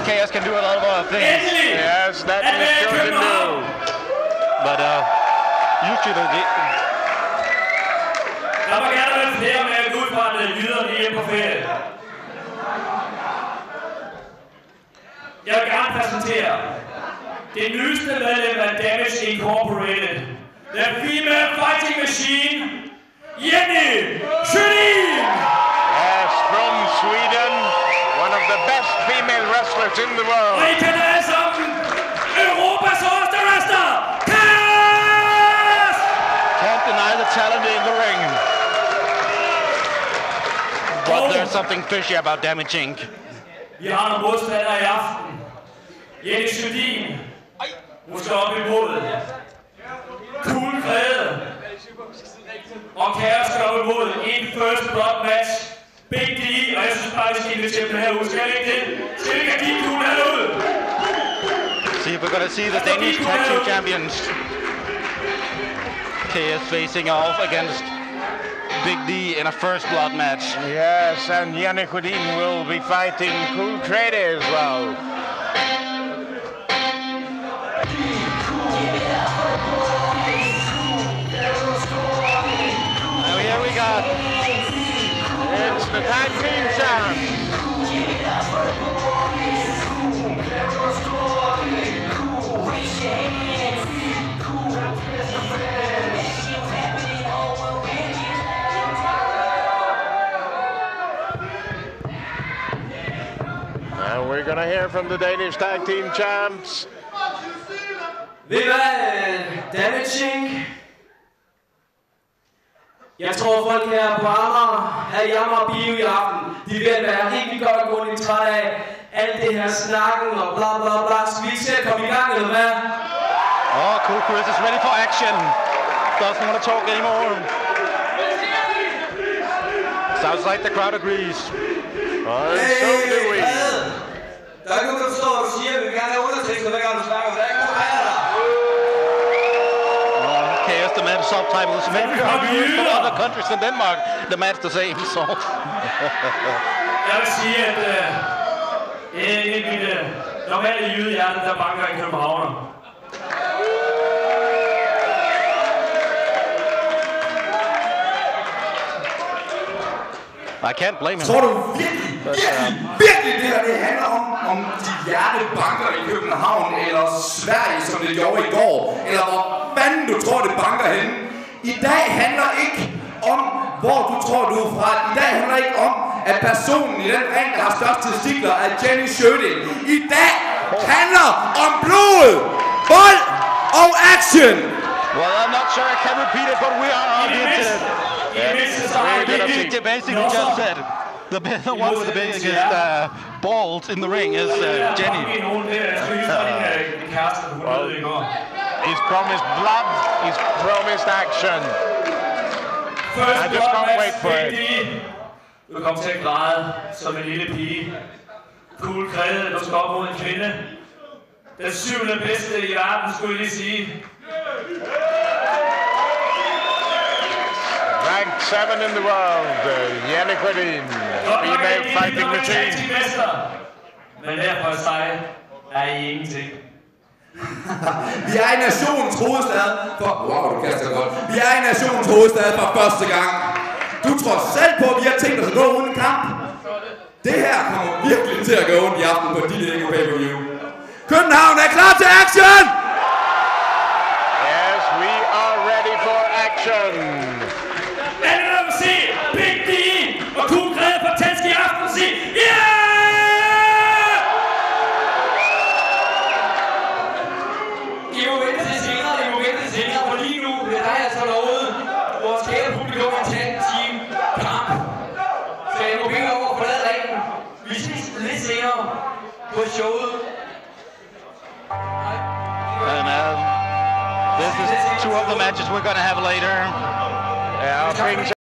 Chaos can do a lot of other things. Yes, that he sure can do. But usually Der må gerne være flere med at gå ud fra det videre lige hjemme på ferie. Jeg vil gerne præsentere det nyeste medlem af Damage Incorporated. The Female Fighting Machine, Jenny Sjödin! Yes, from Sweden, one of the best female wrestlers in the world. Og I kender alle sammen Europas hårdeste wrestler, Chaos! can't deny the talent in the ring. But there's something fishy about Damage Inc. Vi har nogle modstandere i aften. Jenny Sjödin. Hun skal op imod Cool Græde. Og Chaos skal op imod en first blood match. Big D, og jeg synes bare, vi skal invitere dem herud. Skal vi ikke det? Skal vi ikke have Big Cool herud? See, we're gonna see the Danish Tag Team Champions. Chaos facing off against Big D in a first blood match. Yes, and Jenny Sjödin will be fighting Cool Crady as well. Now here we got It's the tag team champ. And we're going to hear from the Danish tag team champs. Ved I hvad, Damage Inc? Jeg tror folk her på Amager, her i Amager Bio i aften, de vil være helt godt grundigt træt af alt det her snakken og bla bla bla. Skal vi ikke se at komme i gang, eller hvad? Oh, Cool Chris is ready for action. Doesn't want to talk anymore. Sounds like the crowd agrees. And so do we. Der er ikke nogen, der forstår, hvad du siger. Vi vil gerne have undertekster, hver gang du snakker. Der er ikke nogen, der er der. Chaos demands subtitles. Maybe from other countries than Denmark demands the same. So Jeg vil sige, at det er ikke mit normale jydehjerte, der banker i København. I can't blame him. Tror du virkelig det her det handler om de hjertebanker i København eller Sverige, som det gjorde i går? Eller hvor fanden du tror, det banker henne? I dag handler ikke om, hvor du tror, du er fra. I dag handler ikke om, at personen i den ring, der har størst testikler, er Jenny Sjödin. I dag handler om blod, vold og action. Well, I'm not sure I can repeat it, but we are on the internet. Basically just said the one with the biggest balls in the ring is Jenny. He's promised blood, he's promised action. I just can't wait for it. Du kommer til at græde som en lille pige. Cool Græde, du skal op mod en kvinde. Den syvende bedste i verden, skulle jeg lige sige. Ranked 7 in the world, Jenny Sjödin, female fighting machine. Men derfor sig er I ingenting. Vi er i nationens hovedstad for... Wow, du kaster godt. Vi er i nationens hovedstad for første gang. Du tror selv på, at vi har tænkt os at gå uden kamp. Det her kommer virkelig til at gå ondt i aften på dit egen pay-per-view. København er klar til action! Yes, we are ready for action. Lad os se Big D og Cool Græde for Tansk i aften sige yeah! I må vente til senere, for lige nu vil der altså lovet vores kære publikum en tag team kamp. Så I må bede over at forlade ringen. Vi ses lidt senere på showet. And this is two of the matches we're gonna have later. Yeah, things